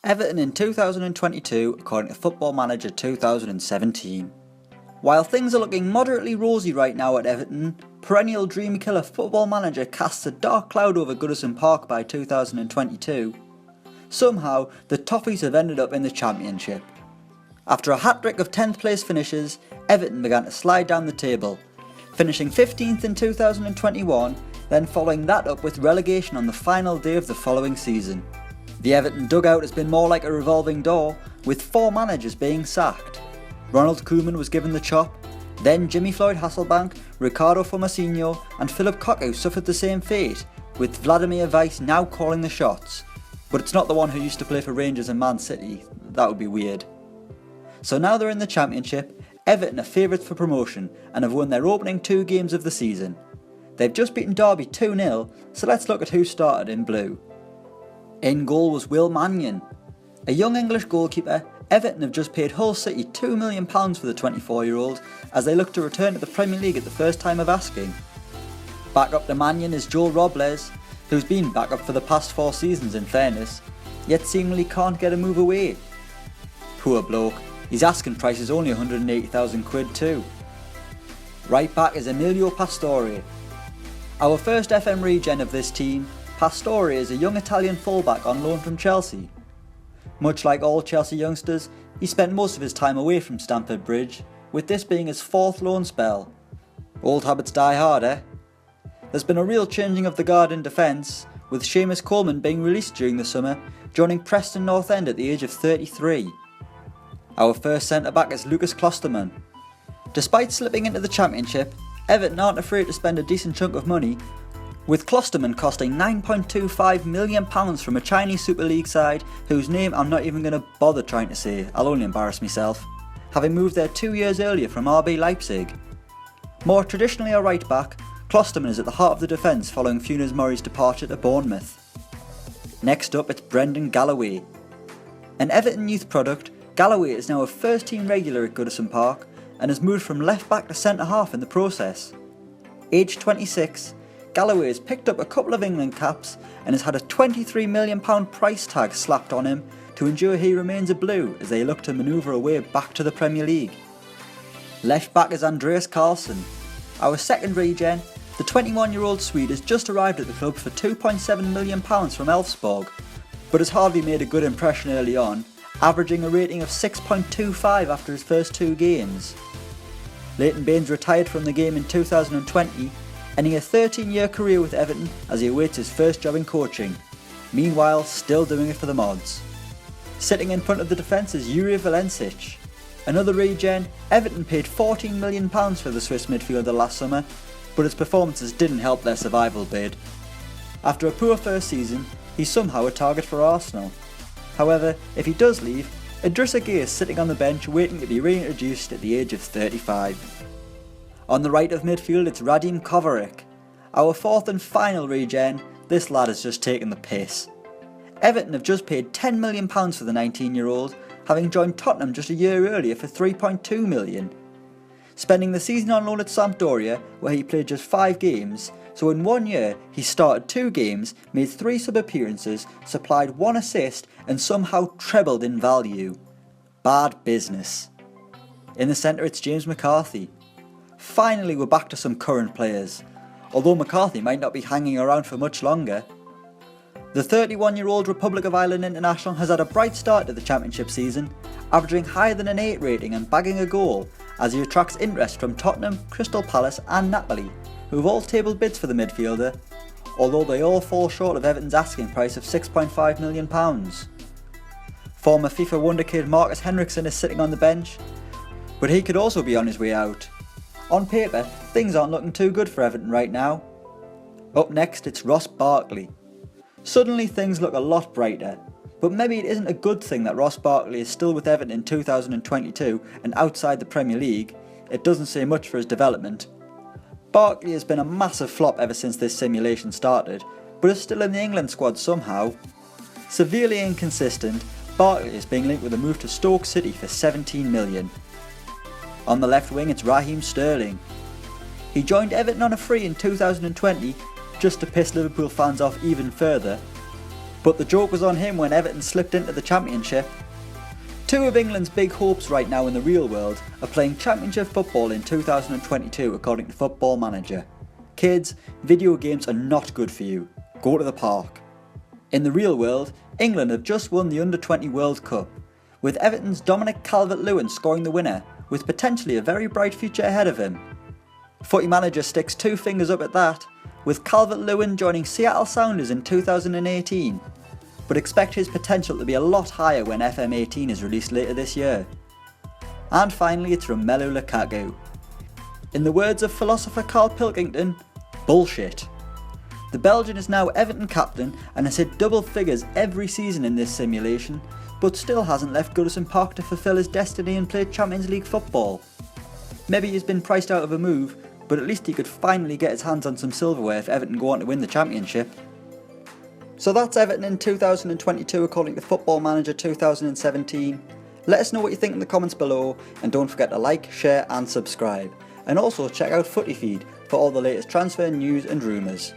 Everton in 2022 according to Football Manager 2017. While things are looking moderately rosy right now at Everton, perennial dream killer Football Manager casts a dark cloud over Goodison Park by 2022. Somehow, the Toffees have ended up in the Championship. After a hat-trick of 10th place finishes, Everton began to slide down the table, finishing 15th in 2021, then following that up with relegation on the final day of the following season. The Everton dugout has been more like a revolving door, with 4 managers being sacked. Ronald Koeman was given the chop, then Jimmy Floyd Hasselbank, Ricardo Formasinho and Philip LUKAKU suffered the same fate, with Vladimir Weiss now calling the shots. But it's not the one who used to play for Rangers and Man City, that would be weird. So now they're in the Championship, Everton are favourites for promotion and have won their opening 2 games of the season. They've just beaten Derby 2-0, so let's look at who started in blue. In goal was Will Mannion. A young English goalkeeper, Everton have just paid Hull City £2 million for the 24-year-old as they look to return to the Premier League at the first time of asking. Back up to Mannion is Joel Robles, who's been back up for the past 4 seasons in fairness, yet seemingly can't get a move away. Poor bloke, his asking price is only £180,000 too. Right back is Emilio Pastore. Our first FM regen of this team, Pastore is a young Italian fullback on loan from Chelsea. Much like all Chelsea youngsters, he spent most of his time away from Stamford Bridge, with this being his 4th loan spell. Old habits die hard, eh? There's been a real changing of the guard in defence, with Seamus Coleman being released during the summer, joining Preston North End at the age of 33. Our first centre-back is Lukas Klostermann. Despite slipping into the Championship, Everton aren't afraid to spend a decent chunk of money, with Klostermann costing £9.25 million from a Chinese Super League side whose name I'm not even going to bother trying to say, I'll only embarrass myself, having moved there 2 years earlier from RB Leipzig. More traditionally a right back, Klostermann is at the heart of the defence following Funes Mori's departure to Bournemouth. Next up it's Brendan Galloway. An Everton youth product, Galloway is now a first team regular at Goodison Park and has moved from left back to centre half in the process. Aged 26, Galloway has picked up a couple of England caps and has had a £23 million price tag slapped on him to ensure he remains a Blue as they look to manoeuvre a way back to the Premier League. Left back is Andreas Karlsson. Our second regen, the 21-year-old Swede has just arrived at the club for £2.7 million from Elfsborg, but has hardly made a good impression early on, averaging a rating of 6.25 after his first 2 games. Leighton Baines retired from the game in 2020, ending a 13-year career with Everton as he awaits his first job in coaching, meanwhile still doing it for the mods. Sitting in front of the defence is Jure Valencic. Another regen, Everton paid £14 million for the Swiss midfielder last summer, but his performances didn't help their survival bid. After a poor first season, he's somehow a target for Arsenal. However, if he does leave, Idrissa Gueye is sitting on the bench waiting to be reintroduced at the age of 35. On the right of midfield it's Radim Kovarik. Our 4th and final regen, this lad has just taken the piss. Everton have just paid £10 million for the 19-year-old, having joined Tottenham just a year earlier for £3.2 million. Spending the season on loan at Sampdoria, where he played just 5 games, so in 1 year he started 2 games, made 3 sub-appearances, supplied 1 assist and somehow trebled in value. Bad business. In the centre it's James McCarthy. Finally we're back to some current players, although McCarthy might not be hanging around for much longer. The 31-year-old Republic of Ireland international has had a bright start to the Championship season, averaging higher than an 8 rating and bagging a goal as he attracts interest from Tottenham, Crystal Palace and Napoli, who have all tabled bids for the midfielder, although they all fall short of Everton's asking price of £6.5 million. Former FIFA wonder kid Marcus Henriksen is sitting on the bench, but he could also be on his way out. On paper, things aren't looking too good for Everton right now. Up next it's Ross Barkley. Suddenly things look a lot brighter, but maybe it isn't a good thing that Ross Barkley is still with Everton in 2022 and outside the Premier League. It doesn't say much for his development. Barkley has been a massive flop ever since this simulation started, but is still in the England squad somehow. Severely inconsistent, Barkley is being linked with a move to Stoke City for £17 million. On the left wing it's Raheem Sterling. He joined Everton on a free in 2020, just to piss Liverpool fans off even further. But the joke was on him when Everton slipped into the Championship. Two of England's big hopes right now in the real world are playing Championship football in 2022 according to Football Manager. Kids, video games are not good for you. Go to the park. In the real world, England have just won the Under-20 World Cup, with Everton's Dominic Calvert-Lewin scoring the winner, with potentially a very bright future ahead of him. Footy Manager sticks two fingers up at that, with Calvert-Lewin joining Seattle Sounders in 2018, but expect his potential to be a lot higher when FM18 is released later this year. And finally, it's ROMELU LUKAKU. In the words of philosopher Carl Pilkington, bullshit. The Belgian is now Everton captain and has hit double figures every season in this simulation, but still hasn't left Goodison Park to fulfil his destiny and play Champions League football. Maybe he's been priced out of a move, but at least he could finally get his hands on some silverware if Everton go on to win the Championship. So that's Everton in 2022 according to Football Manager 2017. Let us know what you think in the comments below, and don't forget to like, share and subscribe. And also check out Footy Feed for all the latest transfer news and rumours.